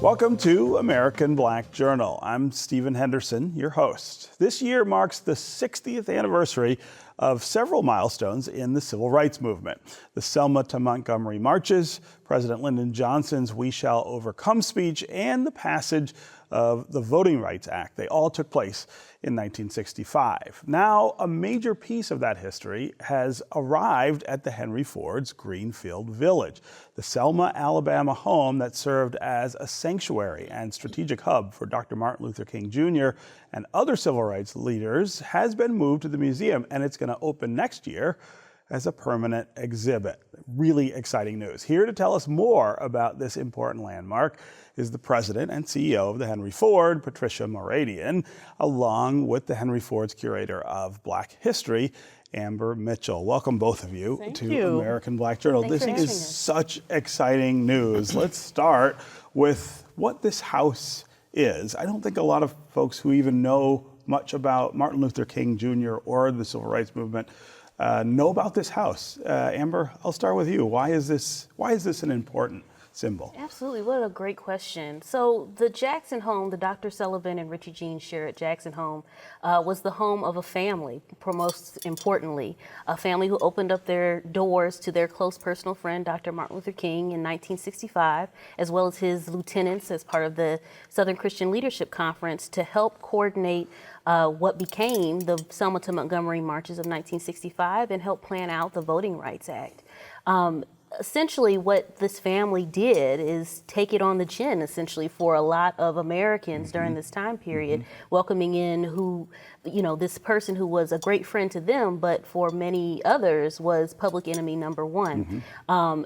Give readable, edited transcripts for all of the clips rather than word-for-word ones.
Welcome to American Black Journal. I'm Stephen Henderson, your host. This year marks the 60th anniversary of several milestones in the civil rights movement. The Selma to Montgomery marches, President Lyndon Johnson's "We Shall Overcome" speech, and the passage of the Voting Rights Act. They all took place in 1965. Now, a major piece of that history has arrived at the Henry Ford's Greenfield Village, the Selma, Alabama home that served as a sanctuary and strategic hub for Dr. Martin Luther King Jr. and other civil rights leaders, has been moved to the museum, and it's going to open next year as a permanent exhibit. Really exciting news. Here to tell us more about this important landmark is the president and CEO of the Henry Ford, Patricia Mooradian, along with the Henry Ford's curator of Black History, Amber Mitchell. Welcome, both of you, to American Black Journal. This is such exciting news. Let's start with what this house is. I don't think a lot of folks who even know much about Martin Luther King Jr. or the civil rights movement know about this house. Amber, I'll start with you. Why is this an important symbol? Absolutely. What a great question. So the Jackson home, the Dr. Sullivan and Richie Jean Sherritt Jackson home, was the home of a family, most importantly, a family who opened up their doors to their close personal friend, Dr. Martin Luther King, in 1965, as well as his lieutenants as part of the Southern Christian Leadership Conference to help coordinate what became the Selma to Montgomery marches of 1965 and help plan out the Voting Rights Act. Essentially, what this family did is take it on the chin, essentially, for a lot of Americans during this time period, welcoming in this person who was a great friend to them, but for many others was public enemy number one.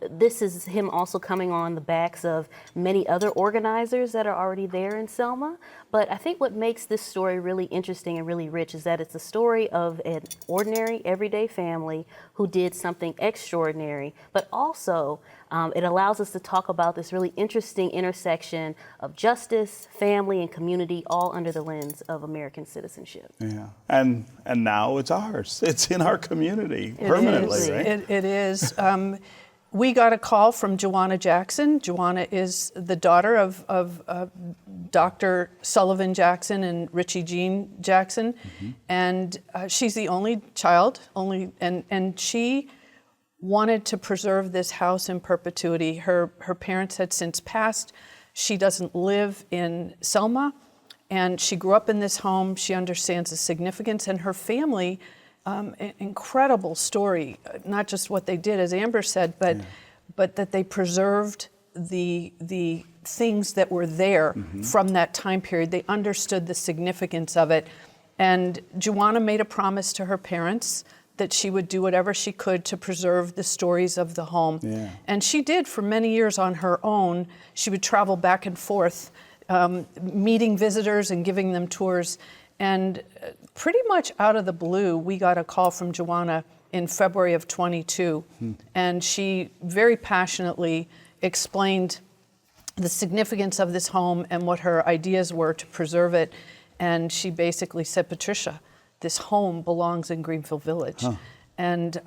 This is him also coming on the backs of many other organizers that are already there in Selma. But I think what makes this story really interesting and really rich is that it's a story of an ordinary, everyday family who did something extraordinary, but also it allows us to talk about this really interesting intersection of justice, family, and community, all under the lens of American citizenship. Yeah, and now it's ours. It's in our community permanently, right? It is. We got a call from Joanna Jackson. Joanna is the daughter of Dr. Sullivan Jackson and Richie Jean Jackson, and she's the only child, and she wanted to preserve this house in perpetuity. Her parents had since passed. She doesn't live in Selma, and she grew up in this home. She understands the significance, and her family, an incredible story, not just what they did, as Amber said, but that they preserved the things that were there from that time period. They understood the significance of it. And Joanna made a promise to her parents that she would do whatever she could to preserve the stories of the home. Yeah. And she did for many years on her own. She would travel back and forth, meeting visitors and giving them tours. And pretty much out of the blue, we got a call from Joanna in February of 22. And she very passionately explained the significance of this home and what her ideas were to preserve it. And she basically said, Patricia, this home belongs in Greenfield Village. And,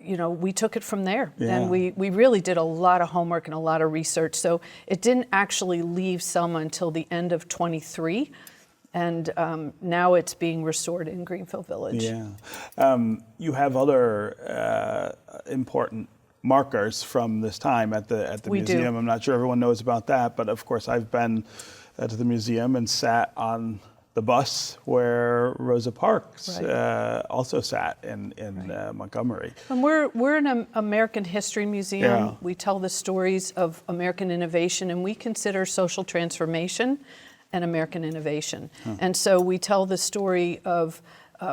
we took it from there. Yeah. And we really did a lot of homework and a lot of research. So it didn't actually leave Selma until the end of 23. And now it's being restored in Greenfield Village. Yeah. You have other important markers from this time at the museum. I'm not sure everyone knows about that, but of course I've been to the museum and sat on the bus where Rosa Parks also sat in Montgomery. And we're an American history museum. Yeah. We tell the stories of American innovation, and we consider social transformation and American innovation. And so we tell the story of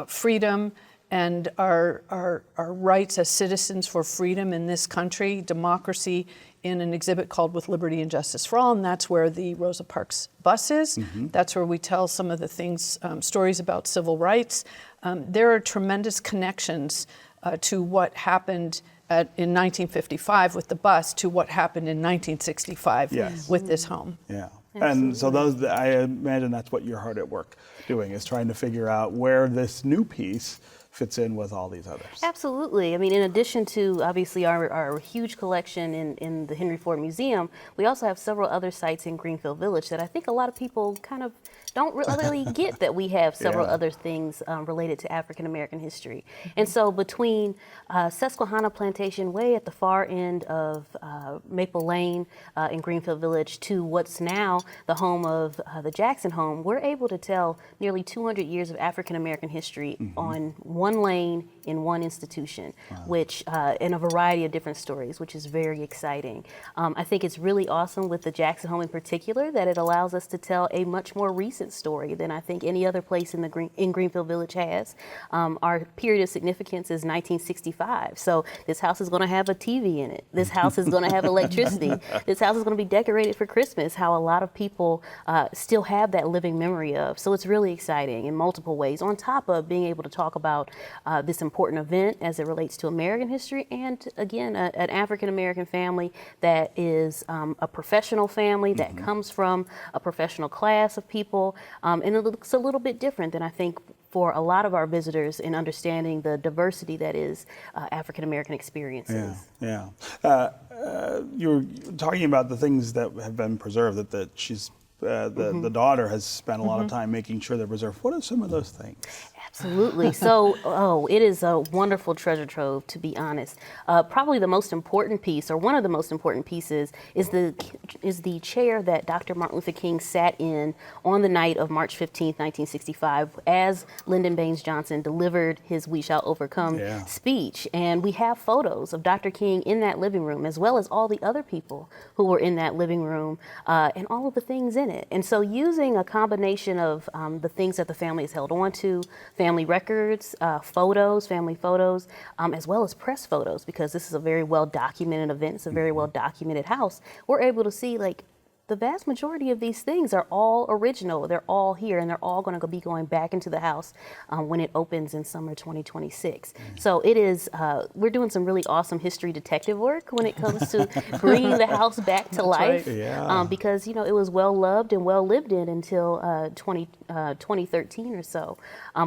freedom and our rights as citizens for freedom in this country, democracy, in an exhibit called With Liberty and Justice for All, and that's where the Rosa Parks bus is. That's where we tell some of the things, stories about civil rights. There are tremendous connections to what happened in 1955 with the bus to what happened in 1965 with this home. Yeah. Absolutely. And so those, I imagine that's what you're hard at work doing, is trying to figure out where this new piece fits in with all these others. Absolutely. I mean, in addition to obviously our huge collection in the Henry Ford Museum, we also have several other sites in Greenfield Village that I think a lot of people kind of don't really get, that we have several other things related to African American history. And so between Susquehanna Plantation way at the far end of Maple Lane in Greenfield Village to what's now the home of the Jackson home, we're able to tell nearly 200 years of African American history on one lane in one institution, which in a variety of different stories, which is very exciting. I think it's really awesome with the Jackson home in particular that it allows us to tell a much more recent story than I think any other place in Greenfield Village has. Our period of significance is 1965, so this house is going to have a TV in it. This house is going to have electricity. This house is going to be decorated for Christmas, how a lot of people still have that living memory of. So it's really exciting in multiple ways, on top of being able to talk about this important event as it relates to American history, and again, an African American family that is a professional family that comes from a professional class of people, and it looks a little bit different than I think for a lot of our visitors in understanding the diversity that is African American experiences. Yeah. You're talking about the things that have been preserved, that she's the daughter has spent a lot of time making sure they're preserved. What are some of those things? Absolutely. So, it is a wonderful treasure trove, to be honest. Probably the most important piece, or one of the most important pieces, is the chair that Dr. Martin Luther King sat in on the night of March 15th, 1965, as Lyndon Baines Johnson delivered his "We Shall Overcome" speech. And we have photos of Dr. King in that living room, as well as all the other people who were in that living room, and all of the things in it. And so using a combination of the things that the family has held on to, family records, family photos, as well as press photos, because this is a very well documented event, it's a very well documented house, we're able to see like the vast majority of these things are all original. They're all here, and they're all going to be going back into the house when it opens in summer 2026. So it is, we're doing some really awesome history detective work when it comes to bringing the house back to life, because, you know, it was well loved and well lived in until 2013 or so,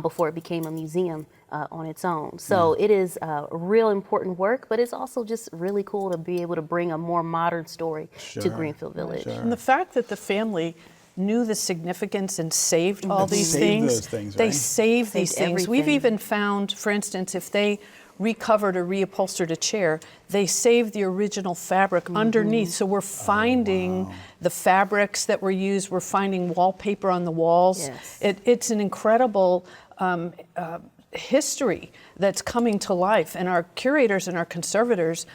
before it became a museum on its own. So it is real important work, but it's also just really cool to be able to bring a more modern story to Greenfield Village. And the fact that the family knew the significance and saved all these things, they saved these things. We've even found, for instance, if they recovered or reupholstered a chair, they saved the original fabric underneath. So we're finding the fabrics that were used, we're finding wallpaper on the walls. It's an incredible history that's coming to life, and our curators and our conservators,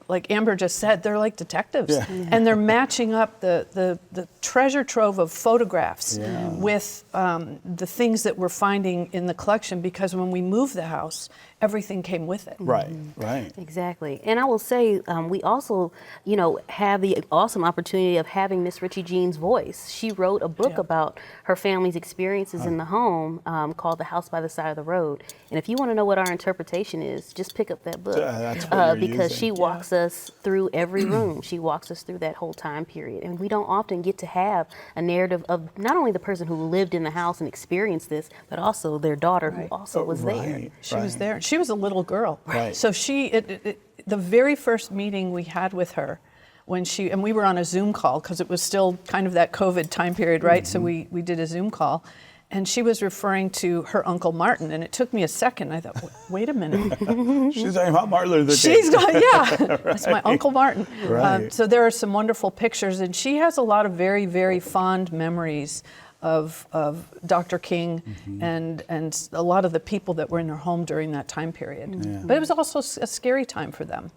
like Amber just said, they're like detectives, and they're matching up the treasure trove of photographs with the things that we're finding in the collection, because when we moved the house, everything came with it. Right. Exactly. And I will say, we also, you know, have the awesome opportunity of having Miss Richie Jean's voice. She wrote a book about her family's experiences in the home, called The House by the Side of the Road. And if you want to know what our interpretation is, just pick up that book, because she walks us through every room. She walks us through that whole time period. And we don't often get to have a narrative of not only the person who lived in the house and experienced this, but also their daughter who also was there. She was there. She was a little girl. So the very first meeting we had with her, and we were on a Zoom call because it was still kind of that COVID time period, right? So we did a Zoom call, and she was referring to her Uncle Martin, and it took me a second. I thought, wait a minute. She's talking about Martin Luther King. That's my Uncle Martin. So there are some wonderful pictures, and she has a lot of very, very fond memories of Dr. King and a lot of the people that were in her home during that time period. But it was also a scary time for them.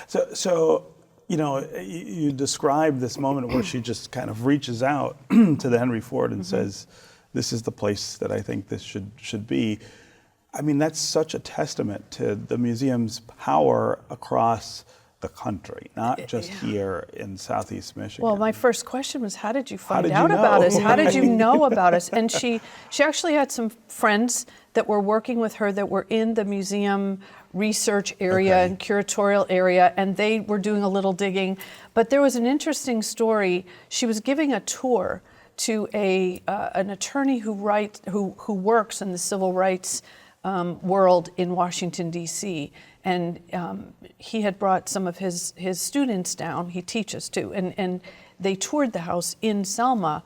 So you know, you describe this moment where she just kind of reaches out to the Henry Ford and says, "This is the place that I think this should be." I mean, that's such a testament to the museum's power across the country, not just here in Southeast Michigan. Well, my first question was, how did you find out about us? How did you know about us? And she actually had some friends that were working with her that were in the museum research area and curatorial area, and they were doing a little digging. But there was an interesting story. She was giving a tour to an attorney who works in the civil rights world in Washington, D.C. And he had brought some of his students down. He teaches too. And they toured the house in Selma,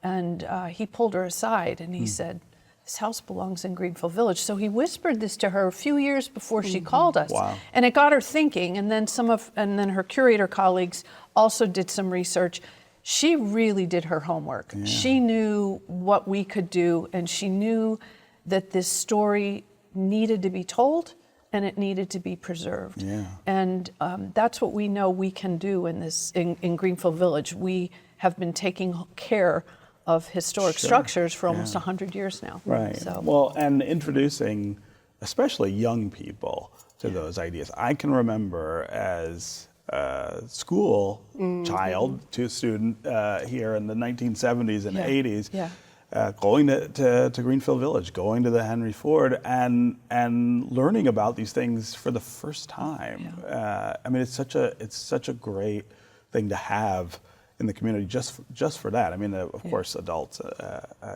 and he pulled her aside and he said, "This house belongs in Greenfield Village." So he whispered this to her a few years before she called us. Wow. And it got her thinking. And then her curator colleagues also did some research. She really did her homework. Yeah. She knew what we could do, and she knew that this story needed to be told and it needed to be preserved. Yeah. And that's what we know we can do in Greenfield Village. We have been taking care of historic structures for almost 100 years now. Right. So. Well, and introducing especially young people to those ideas. I can remember as a school child to student here in the 1970s and 80s, going to Greenfield Village, going to the Henry Ford, and learning about these things for the first time. I mean, it's such a great thing to have in the community just for that. I mean, of course, adults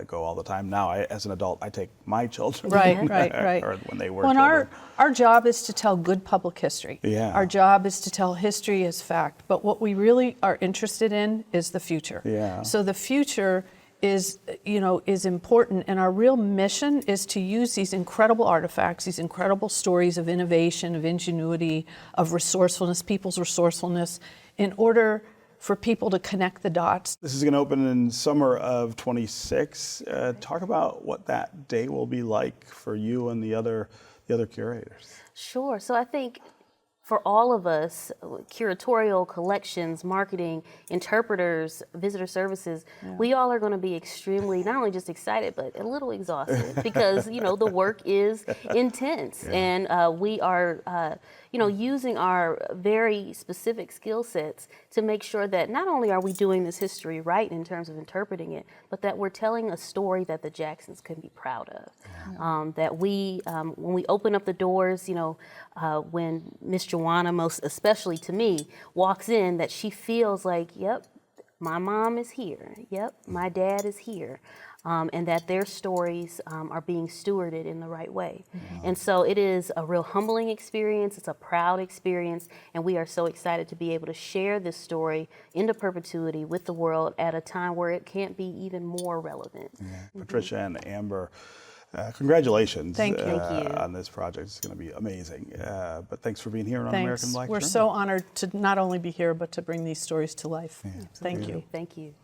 go all the time. Now, as an adult, I take my children Right. or when they were Well, children. our job is to tell good public history. Yeah. Our job is to tell history as fact. But what we really are interested in is the future. Yeah. So the future is important, and our real mission is to use these incredible artifacts, these incredible stories of innovation, of ingenuity, of resourcefulness, people's resourcefulness, in order for people to connect the dots. This is going to open in summer of 26. Talk about what that day will be like for you and the other curators. Sure. So I think for all of us, curatorial, collections, marketing, interpreters, visitor services, we all are going to be extremely, not only just excited, but a little exhausted because, the work is intense. And we are, using our very specific skill sets to make sure that not only are we doing this history right in terms of interpreting it, but that we're telling a story that the Jacksons can be proud of. That we, when we open up the doors, when Miss Joanna, most especially to me, walks in, that she feels like, yep, my mom is here. Yep, my dad is here. And that their stories are being stewarded in the right way. And so it is a real humbling experience. It's a proud experience. And we are so excited to be able to share this story into perpetuity with the world at a time where it can't be even more relevant. Patricia and Amber, congratulations Thank you. on this project. It's going to be amazing. But thanks for being here on American Black We're Journal. so honored to not only be here, but to bring these stories to life. Thank you. Thank you.